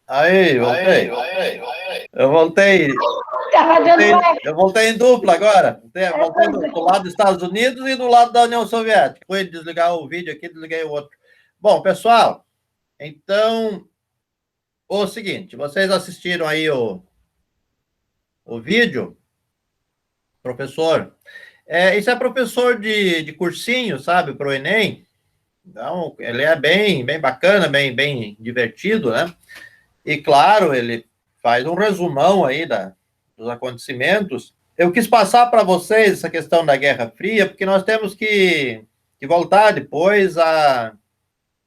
Aí, voltei. Eu voltei. Estava dando eco. Eu voltei em dupla agora. Eu voltei do lado dos Estados Unidos e do lado da União Soviética. Fui desligar o vídeo aqui, desliguei o outro. Bom, pessoal, então, o seguinte, vocês assistiram aí o vídeo, professor? Isso é professor de cursinho, sabe, para o Enem. Então, ele é bem bacana, bem divertido, né? E, claro, ele faz um resumão aí dos acontecimentos. Eu quis passar para vocês essa questão da Guerra Fria, porque nós temos que voltar depois a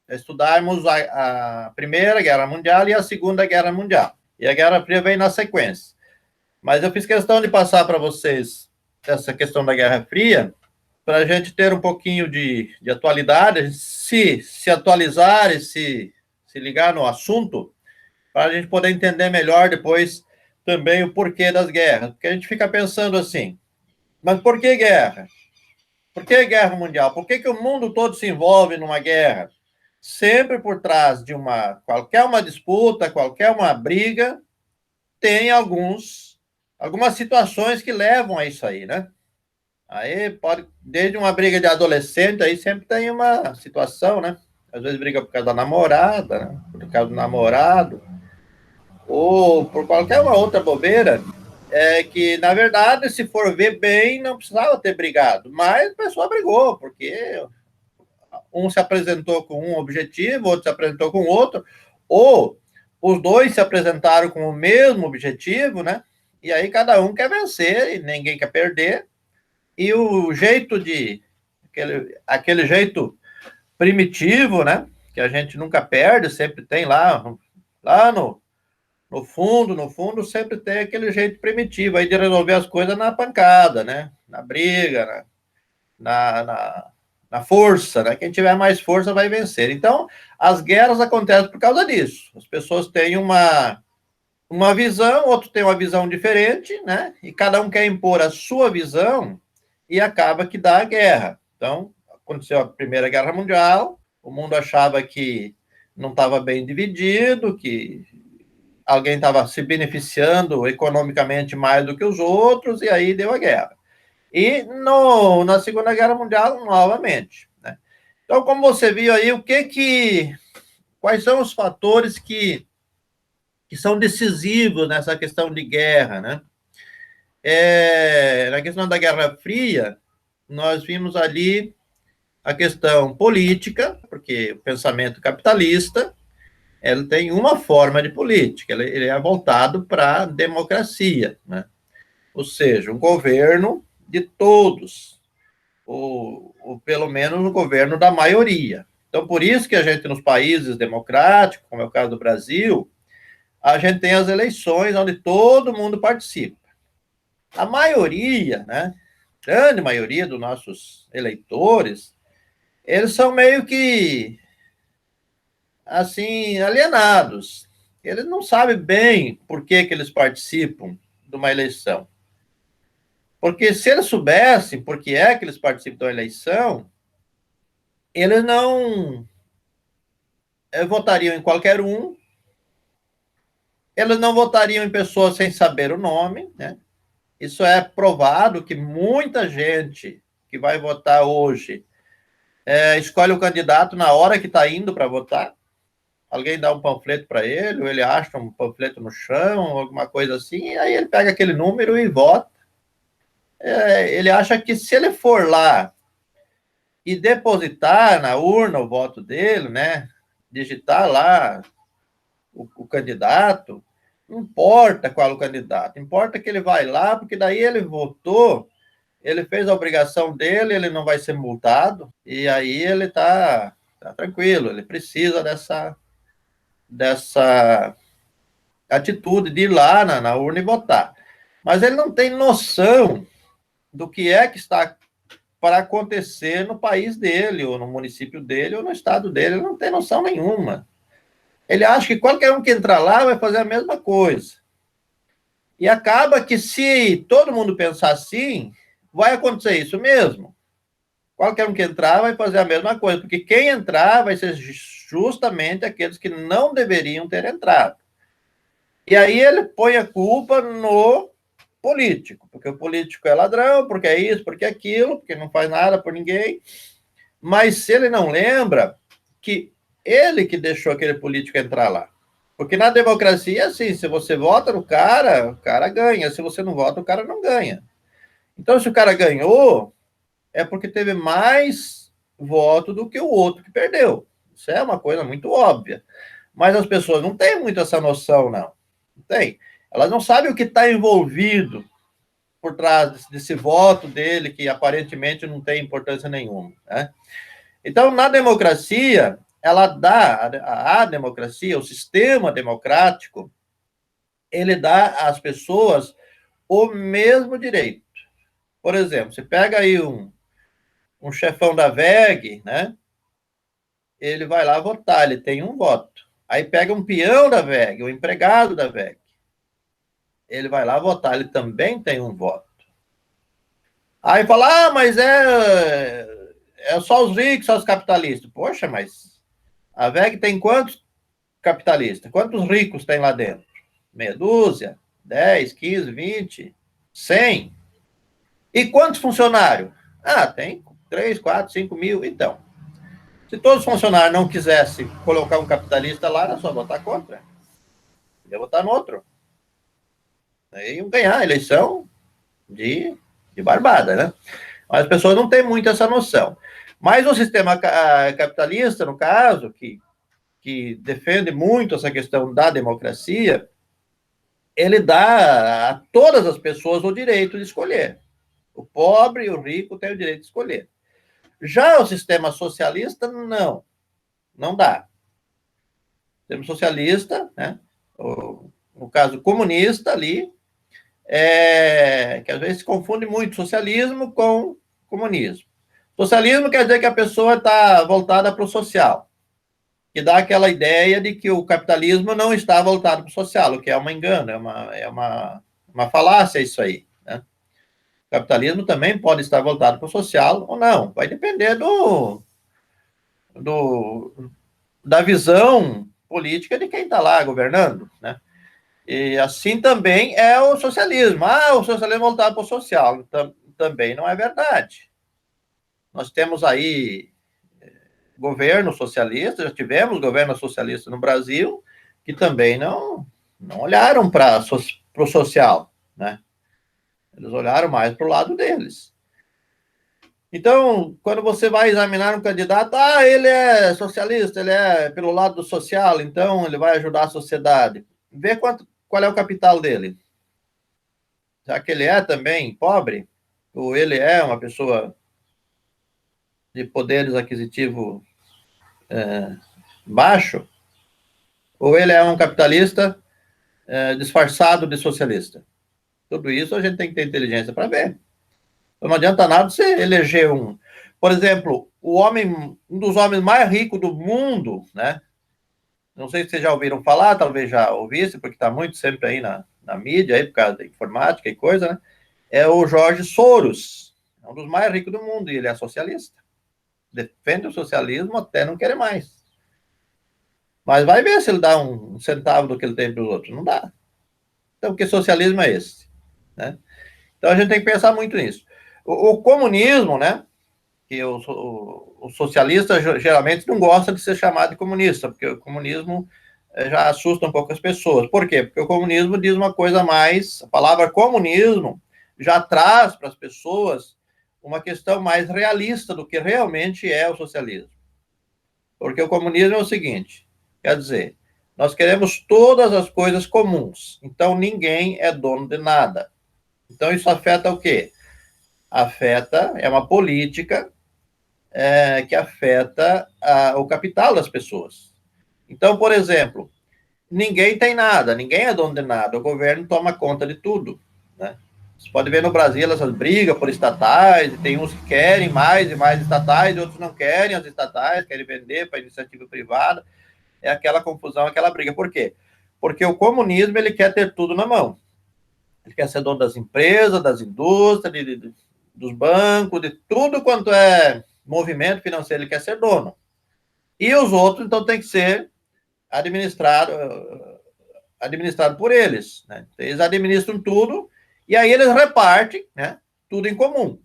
estudarmos a Primeira Guerra Mundial e a Segunda Guerra Mundial. E a Guerra Fria veio na sequência. Mas eu fiz questão de passar para vocês essa questão da Guerra Fria, para a gente ter um pouquinho de atualidade, se atualizar e se ligar no assunto, para a gente poder entender melhor depois também o porquê das guerras. Porque a gente fica pensando assim, mas por que guerra? Por que guerra mundial? Por que o mundo todo se envolve numa guerra? Sempre por trás de qualquer uma disputa, qualquer uma briga, tem algumas situações que levam a isso aí, né? Aí pode, desde uma briga de adolescente, aí sempre tem uma situação, né? Às vezes briga por causa da namorada, né? Por causa do namorado, ou por qualquer uma outra bobeira, que, na verdade, se for ver bem, não precisava ter brigado, mas a pessoa brigou, porque um se apresentou com um objetivo, outro se apresentou com outro, ou os dois se apresentaram com o mesmo objetivo, né? E aí cada um quer vencer e ninguém quer perder. E o jeito aquele jeito primitivo, né? Que a gente nunca perde, sempre tem lá no fundo, sempre tem aquele jeito primitivo aí de resolver as coisas na pancada, né? Na briga, na força, né? Quem tiver mais força vai vencer. Então, as guerras acontecem por causa disso. As pessoas têm uma visão, outro tem uma visão diferente, né? E cada um quer impor a sua visão e acaba que dá a guerra. Então, aconteceu a Primeira Guerra Mundial, o mundo achava que não estava bem dividido, que alguém estava se beneficiando economicamente mais do que os outros, e aí deu a guerra. E na Segunda Guerra Mundial, novamente. Né? Então, como você viu aí, quais são os fatores que são decisivos nessa questão de guerra, né? Na questão da Guerra Fria, nós vimos ali a questão política, porque o pensamento capitalista ele tem uma forma de política, ele é voltado para a democracia, né? Ou seja, um governo de todos, ou pelo menos um governo da maioria. Então, por isso que a gente, nos países democráticos, como é o caso do Brasil, a gente tem as eleições onde todo mundo participa. A maioria, né, grande maioria dos nossos eleitores, eles são meio que, assim, alienados. Eles não sabem bem por que eles participam de uma eleição. Porque se eles soubessem por que é que eles participam da eleição, eles não votariam em qualquer um, eles não votariam em pessoas sem saber o nome, né? Isso é provado que muita gente que vai votar hoje escolhe o candidato na hora que está indo para votar. Alguém dá um panfleto para ele, ou ele acha um panfleto no chão, alguma coisa assim, e aí ele pega aquele número e vota. Ele acha que se ele for lá e depositar na urna o voto dele, né, digitar lá o candidato, não importa qual o candidato, importa que ele vai lá, porque daí ele votou, ele fez a obrigação dele, ele não vai ser multado, e aí ele está tranquilo, ele precisa dessa atitude de ir lá na urna e votar. Mas ele não tem noção do que é que está para acontecer no país dele, ou no município dele, ou no estado dele, ele não tem noção nenhuma. Ele acha que qualquer um que entrar lá vai fazer a mesma coisa. E acaba que, se todo mundo pensar assim, vai acontecer isso mesmo. Qualquer um que entrar vai fazer a mesma coisa, porque quem entrar vai ser justamente aqueles que não deveriam ter entrado. E aí ele põe a culpa no político, porque o político é ladrão, porque é isso, porque é aquilo, porque não faz nada por ninguém. Mas se ele não lembra que ele que deixou aquele político entrar lá. Porque na democracia, assim, se você vota no cara, o cara ganha. Se você não vota, o cara não ganha. Então, se o cara ganhou, é porque teve mais voto do que o outro que perdeu. Isso é uma coisa muito óbvia. Mas as pessoas não têm muito essa noção, não. Não tem. Elas não sabem o que está envolvido por trás desse voto dele, que aparentemente não tem importância nenhuma. Né? Então, na democracia, ela dá, a democracia, o sistema democrático, ele dá às pessoas o mesmo direito. Por exemplo, você pega aí um chefão da VEG, né? Ele vai lá votar, ele tem um voto. Aí pega um peão da VEG, um empregado da VEG. Ele vai lá votar, ele também tem um voto. Aí fala, mas é só os ricos, só os capitalistas. Poxa, mas a VEG tem quantos capitalistas? Quantos ricos tem lá dentro? Meia dúzia? 10, 15, 20, 100? E quantos funcionários? Ah, tem 3, 4, 5 mil. Então, se todos os funcionários não quisessem colocar um capitalista lá, era só votar contra. Ia votar no outro. Aí iam ganhar a eleição de barbada, né? Mas as pessoas não têm muito essa noção. Mas o sistema capitalista, no caso, que defende muito essa questão da democracia, ele dá a todas as pessoas o direito de escolher. O pobre e o rico têm o direito de escolher. Já o sistema socialista, não dá. O sistema socialista, né? No caso comunista ali, que às vezes se confunde muito socialismo com comunismo. Socialismo quer dizer que a pessoa está voltada para o social, que dá aquela ideia de que o capitalismo não está voltado para o social, o que é um engano, é uma falácia isso aí. Né? O capitalismo também pode estar voltado para o social ou não, vai depender da visão política de quem está lá governando, né? E assim também é o socialismo. Ah, o socialismo voltado para o social. Também não é verdade. Nós temos aí governo socialista, já tivemos governo socialista no Brasil, que também não olharam para o social, né? Eles olharam mais para o lado deles. Então, quando você vai examinar um candidato, ele é socialista, ele é pelo lado do social, então ele vai ajudar a sociedade. Vê qual é o capital dele. Já que ele é também pobre, ou ele é uma pessoa de poderes aquisitivo baixo, ou ele é um capitalista disfarçado de socialista. Tudo isso a gente tem que ter inteligência para ver. Então não adianta nada você eleger um. Por exemplo, um dos homens mais ricos do mundo, né? Não sei se vocês já ouviram falar, talvez já ouvisse, porque está muito sempre aí na mídia, aí, por causa da informática e coisa, né? É o Jorge Soros. É um dos mais ricos do mundo, e ele é socialista. Defende o socialismo até não querer mais. Mas vai ver se ele dá um centavo do que ele tem para os outros. Não dá. Então, que socialismo é esse? Né? Então, a gente tem que pensar muito nisso. O comunismo, né? Que o socialista geralmente não gosta de ser chamado de comunista, porque o comunismo já assusta um pouco as pessoas. Por quê? Porque o comunismo diz uma coisa mais... A palavra comunismo já traz para as pessoas uma questão mais realista do que realmente é o socialismo. Porque o comunismo é o seguinte, quer dizer, nós queremos todas as coisas comuns, então ninguém é dono de nada. Então isso afeta o quê? É uma política que afeta o capital das pessoas. Então, por exemplo, ninguém tem nada, ninguém é dono de nada, o governo toma conta de tudo, né? Você pode ver no Brasil essas brigas por estatais, tem uns que querem mais e mais estatais, e outros não querem as estatais, querem vender para iniciativa privada. É aquela confusão, aquela briga. Por quê? Porque o comunismo, ele quer ter tudo na mão. Ele quer ser dono das empresas, das indústrias, dos bancos, de tudo quanto é movimento financeiro, ele quer ser dono. E os outros, então, tem que ser administrado, administrado por eles, né? Eles administram tudo e aí eles repartem, né, tudo em comum.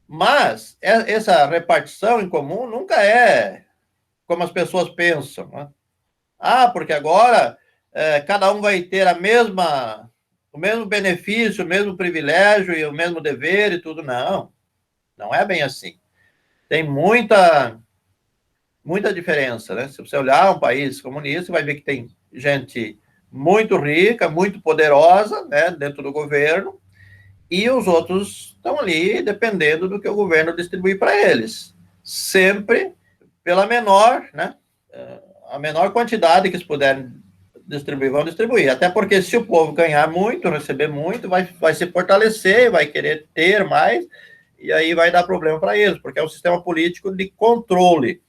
Mas essa repartição em comum nunca é como as pessoas pensam, né? Porque agora cada um vai ter o mesmo benefício, o mesmo privilégio e o mesmo dever e tudo. Não, não é bem assim. Tem muita diferença, né? Se você olhar um país comunista, você vai ver que tem gente muito rica, muito poderosa, né, dentro do governo, e os outros estão ali dependendo do que o governo distribuir para eles. Sempre pela menor, né, a menor quantidade que eles puderem distribuir, vão distribuir. Até porque se o povo ganhar muito, receber muito, vai se fortalecer, vai querer ter mais, e aí vai dar problema para eles, porque é um sistema político de controle.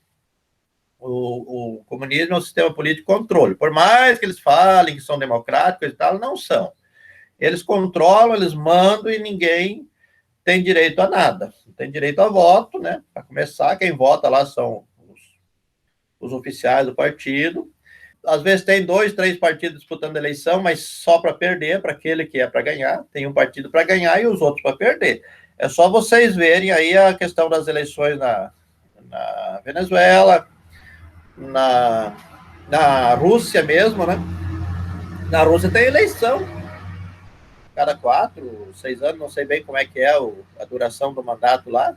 O comunismo é um sistema político de controle. Por mais que eles falem que são democráticos e tal, não são. Eles controlam, eles mandam e ninguém tem direito a nada. Não tem direito a voto, né? Para começar, quem vota lá são os oficiais do partido. Às vezes tem 2, 3 partidos disputando a eleição, mas só para perder, para aquele que é para ganhar. Tem um partido para ganhar e os outros para perder. É só vocês verem aí a questão das eleições na Venezuela, na Rússia mesmo, né? Na Rússia tem eleição cada 4, 6 anos, não sei bem como é que é a duração do mandato lá.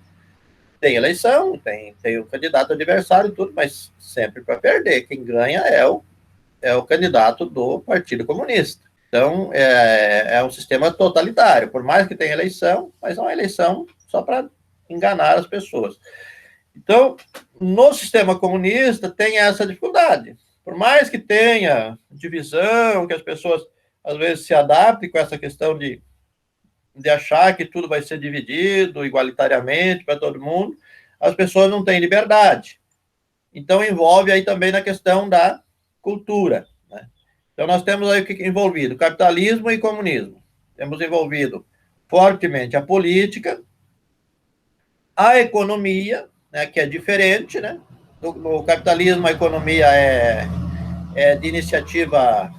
Tem eleição, tem o candidato adversário e tudo, mas sempre para perder. Quem ganha é o candidato do Partido Comunista. Então, é um sistema totalitário. Por mais que tenha eleição, mas é uma eleição só para enganar as pessoas. Então, no sistema comunista tem essa dificuldade. Por mais que tenha divisão, que as pessoas às vezes se adaptem com essa questão de achar que tudo vai ser dividido igualitariamente para todo mundo, as pessoas não têm liberdade. Então, envolve aí também na questão da cultura, né? Então, nós temos aí envolvido capitalismo e comunismo. Temos envolvido fortemente a política, a economia, né, que é diferente, né? No capitalismo, a economia é de iniciativa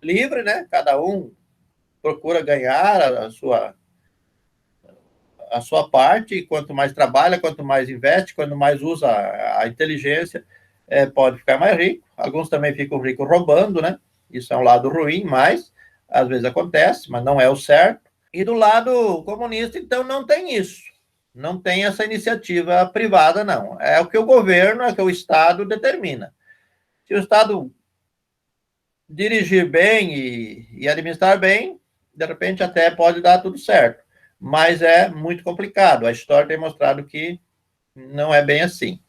livre, né? Cada um procura ganhar a sua parte, e quanto mais trabalha, quanto mais investe, quanto mais usa a inteligência, pode ficar mais rico. Alguns também ficam ricos roubando, né? Isso é um lado ruim, mas às vezes acontece, mas não é o certo. E do lado comunista, então, não tem isso. Não tem essa iniciativa privada, não. É o que o governo, é o que o Estado determina. Se o Estado dirigir bem e administrar bem, de repente até pode dar tudo certo. Mas é muito complicado. A história tem mostrado que não é bem assim.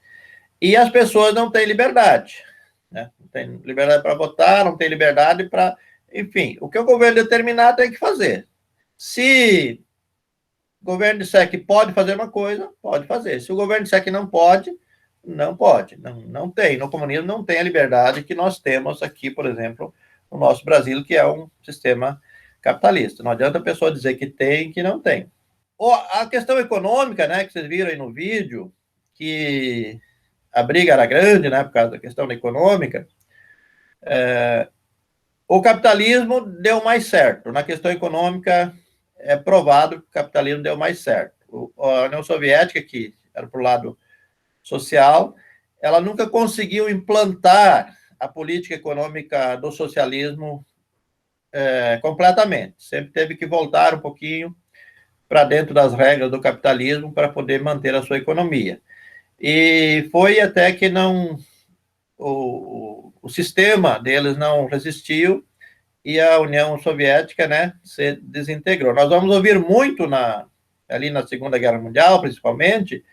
E as pessoas não têm liberdade, né? Não tem liberdade para votar, não tem liberdade para... Enfim, o que o governo determinar tem que fazer. Se o governo disser que pode fazer uma coisa, pode fazer. Se o governo disser que não pode, não pode. Não tem. No comunismo não tem a liberdade que nós temos aqui, por exemplo, no nosso Brasil, que é um sistema capitalista. Não adianta a pessoa dizer que tem, que não tem. A questão econômica, né, que vocês viram aí no vídeo, que a briga era grande, né, por causa da questão econômica, o capitalismo deu mais certo. Na questão econômica, é provado que o capitalismo deu mais certo. A União Soviética, que era para o lado social, ela nunca conseguiu implantar a política econômica do socialismo completamente. Sempre teve que voltar um pouquinho para dentro das regras do capitalismo para poder manter a sua economia. E foi até que o sistema deles não resistiu e a União Soviética, né, se desintegrou. Nós vamos ouvir muito ali na Segunda Guerra Mundial, principalmente,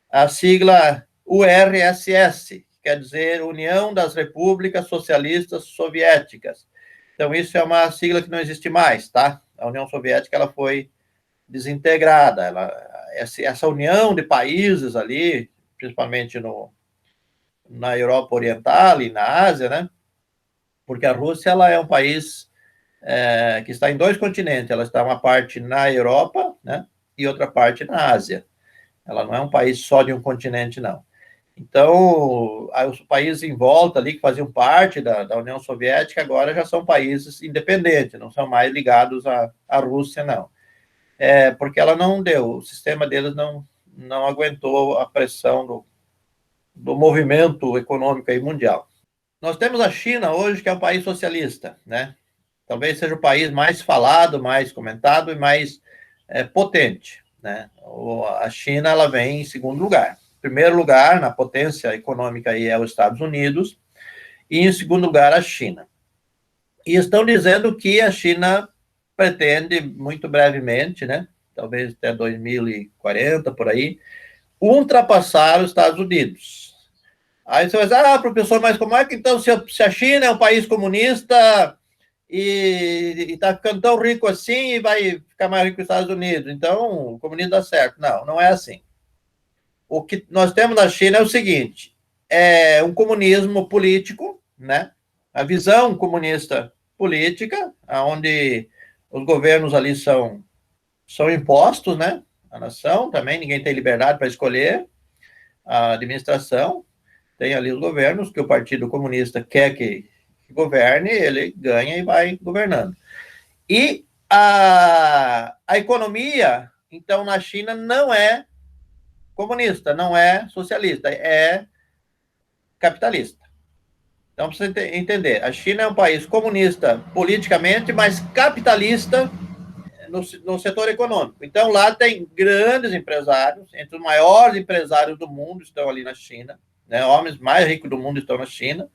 a sigla URSS, que quer dizer União das Repúblicas Socialistas Soviéticas. Então, isso é uma sigla que não existe mais, tá? A União Soviética, ela foi desintegrada. Essa união de países ali, principalmente na Europa Oriental e na Ásia, né? Porque a Rússia, ela é um país que está em 2 continentes. Ela está uma parte na Europa, né? E outra parte na Ásia. Ela não é um país só de um continente, não. Então, os países em volta ali, que faziam parte da União Soviética, agora já são países independentes, não são mais ligados à Rússia, não. Porque ela não deu, o sistema deles não aguentou a pressão do movimento econômico aí mundial. Nós temos a China hoje, que é um país socialista, né? Talvez seja o país mais falado, mais comentado e mais potente, né? A China, ela vem em segundo lugar. Em primeiro lugar, na potência econômica, aí é os Estados Unidos, e em segundo lugar, a China. E estão dizendo que a China pretende, muito brevemente, né? Talvez até 2040, por aí, ultrapassar os Estados Unidos. Aí você vai dizer, professor, mas como é que então, se a China é um país comunista e está ficando tão rico assim e vai ficar mais rico que os Estados Unidos, então o comunismo dá certo? Não, não é assim. O que nós temos na China é o seguinte, é um comunismo político, né? A visão comunista política, onde os governos ali são impostos, né? A nação também, ninguém tem liberdade para escolher a administração, tem ali os governos que o Partido Comunista quer que governe, ele ganha e vai governando. E a economia, então, na China não é comunista, não é socialista, é capitalista. Então, para você entender, a China é um país comunista politicamente, mas capitalista no setor econômico. Então, lá tem grandes empresários, entre os maiores empresários do mundo estão ali na China, né? Homens mais ricos do mundo estão na China,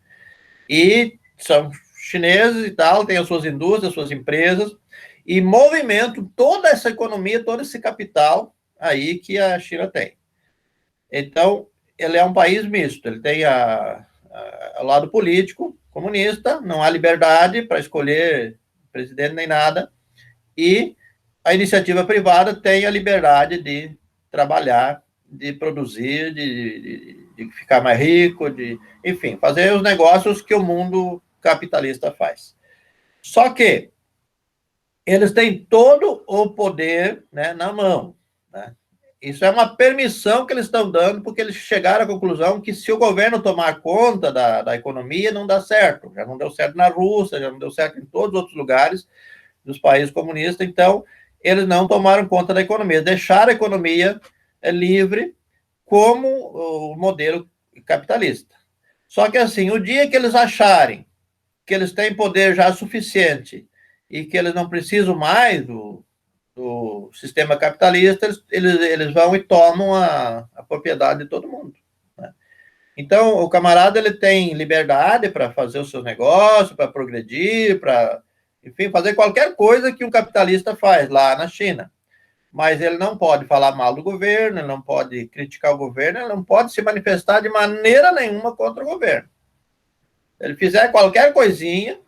e são chineses e tal, têm as suas indústrias, as suas empresas, e movimentam toda essa economia, todo esse capital aí que a China tem. Então, ele é um país misto, ele tem o lado político, comunista, não há liberdade para escolher presidente nem nada, e a iniciativa privada tem a liberdade de trabalhar, de produzir, de ficar mais rico, enfim, fazer os negócios que o mundo capitalista faz. Só que eles têm todo o poder, né, na mão, né? Isso é uma permissão que eles estão dando, porque eles chegaram à conclusão que se o governo tomar conta da economia, não dá certo. Já não deu certo na Rússia, já não deu certo em todos os outros lugares dos países comunistas, então eles não tomaram conta da economia, deixaram a economia livre como o modelo capitalista. Só que assim, o dia que eles acharem que eles têm poder já suficiente e que eles não precisam mais do sistema capitalista, eles vão e tomam a propriedade de todo mundo, né? Então, o camarada ele tem liberdade para fazer os seus negócios, para progredir, para, enfim, fazer qualquer coisa que um capitalista faz lá na China. Mas ele não pode falar mal do governo, ele não pode criticar o governo, ele não pode se manifestar de maneira nenhuma contra o governo. Se ele fizer qualquer coisinha,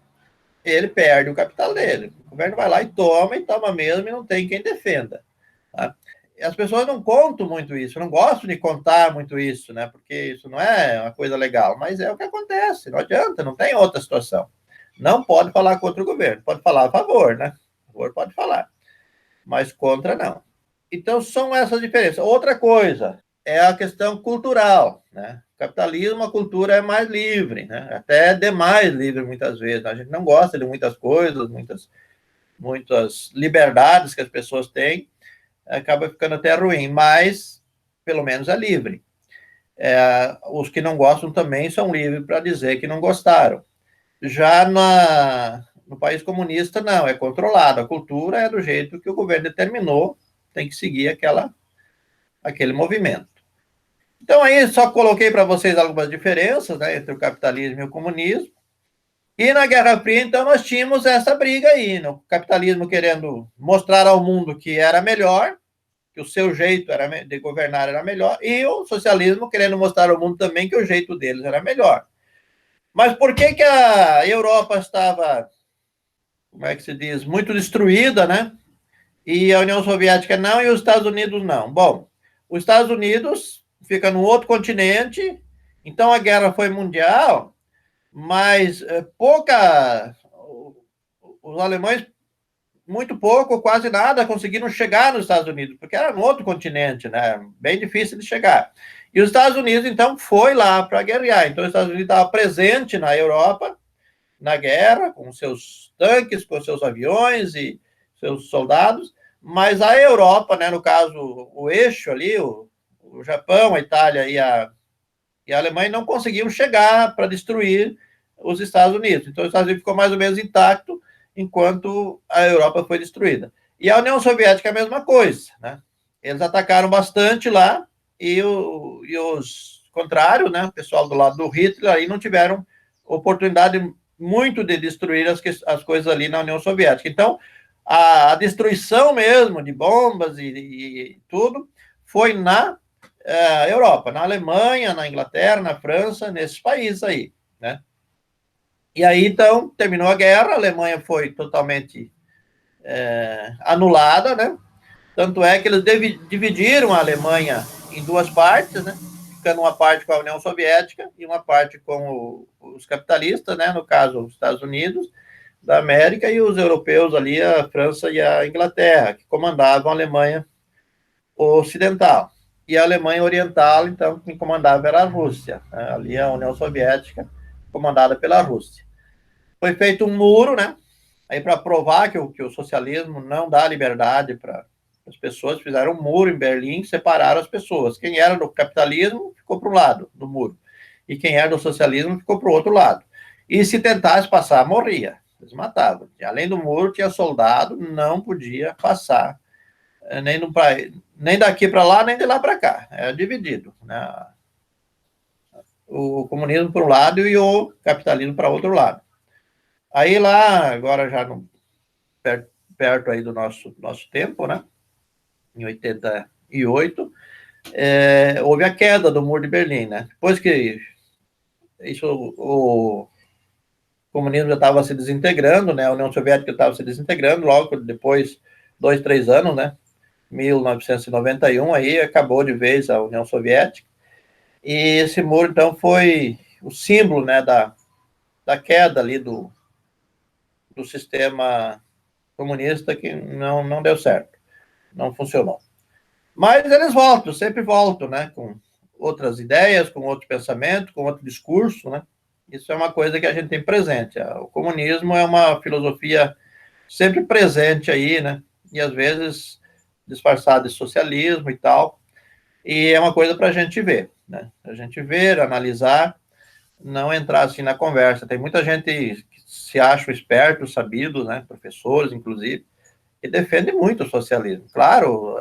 ele perde o capital dele. O governo vai lá e toma mesmo, e não tem quem defenda, tá? As pessoas não contam muito isso, não gostam de contar muito isso, né? Porque isso não é uma coisa legal, mas é o que acontece, não adianta, não tem outra situação. Não pode falar contra o governo, pode falar a favor, né? A favor pode falar, mas contra não. Então, são essas diferenças. Outra coisa é a questão cultural, né? O capitalismo, a cultura é mais livre, né? Até demais livre muitas vezes. A gente não gosta de muitas coisas, muitas liberdades que as pessoas têm, acaba ficando até ruim, mas pelo menos é livre. Os que não gostam também são livres para dizer que não gostaram. Já no país comunista, não, é controlado. A cultura é do jeito que o governo determinou, tem que seguir aquele movimento. Então, aí só coloquei para vocês algumas diferenças, né, entre o capitalismo e o comunismo. E na Guerra Fria, então, nós tínhamos essa briga aí, no capitalismo querendo mostrar ao mundo que era melhor, que o seu jeito de governar era melhor, e o socialismo querendo mostrar ao mundo também que o jeito deles era melhor. Mas por que a Europa estava, como é que se diz, muito destruída, né? E a União Soviética não, e os Estados Unidos não? Bom, os Estados Unidos fica no outro continente, então a guerra foi mundial, mas os alemães muito pouco, quase nada, conseguiram chegar nos Estados Unidos, porque era no outro continente, né? Bem difícil de chegar. E os Estados Unidos, então, foi lá para guerrear. Então, os Estados Unidos estava presente na Europa, na guerra, com seus tanques, com seus aviões e seus soldados, mas a Europa, né, no caso, o eixo ali, o Japão, a Itália e a Alemanha não conseguiam chegar para destruir os Estados Unidos. Então, os Estados Unidos ficou mais ou menos intacto enquanto a Europa foi destruída. E a União Soviética é a mesma coisa, né? Eles atacaram bastante lá e os contrários, né, o pessoal do lado do Hitler, aí não tiveram oportunidade muito de destruir as coisas ali na União Soviética. Então, a destruição mesmo de bombas e tudo foi na Europa, na Alemanha, na Inglaterra, na França, nesses países aí, né? E aí, então, terminou a guerra, a Alemanha foi totalmente anulada, né? Tanto é que eles dividiram a Alemanha em duas partes, né? Ficando uma parte com a União Soviética e uma parte com os capitalistas, né? No caso, os Estados Unidos da América e os europeus ali, a França e a Inglaterra, que comandavam a Alemanha Ocidental. E a Alemanha Oriental, então, quem comandava era a Rússia, né? Ali a União Soviética, comandada pela Rússia. Foi feito um muro, né? Aí para provar que o socialismo não dá liberdade para as pessoas, fizeram um muro em Berlim, separaram as pessoas. Quem era do capitalismo ficou para um lado do muro, e quem era do socialismo ficou para o outro lado. E se tentasse passar, morria. Eles matavam. E, além do muro, tinha soldado, não podia passar, nem daqui para lá, nem de lá para cá. Era dividido, né? O comunismo para um lado e o capitalismo para outro lado. Aí lá, agora já perto aí do nosso tempo, né? Em 88, houve a queda do Muro de Berlim, né? Depois que o comunismo já estava se desintegrando, né? A União Soviética estava se desintegrando, logo depois, 2, 3 anos, né? 1991, aí acabou de vez a União Soviética. E esse muro, então, foi o símbolo, né, da queda ali do sistema comunista, que não deu certo, não funcionou. Mas eles voltam, sempre voltam, né, com outras ideias, com outro pensamento, com outro discurso, né? Isso é uma coisa que a gente tem presente. O comunismo é uma filosofia sempre presente aí, né? E às vezes disfarçada de socialismo e tal. E é uma coisa para a gente ver, né? A gente ver, analisar, não entrar assim na conversa. Tem muita gente que se acha esperto, sabido, né? Professores, inclusive, que defende muito o socialismo. Claro,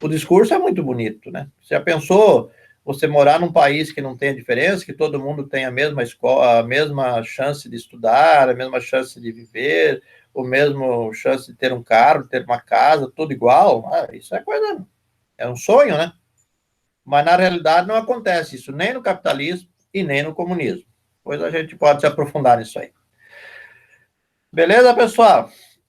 o discurso é muito bonito, né? Você já pensou você morar num país que não tem a diferença, que todo mundo tem a mesma escola, a mesma chance de estudar, a mesma chance de viver, o mesmo chance de ter um carro, ter uma casa, tudo igual? Isso é um sonho, né? Mas na realidade não acontece isso, nem no capitalismo e nem no comunismo. Pois a gente pode se aprofundar nisso aí. Beleza, pessoal?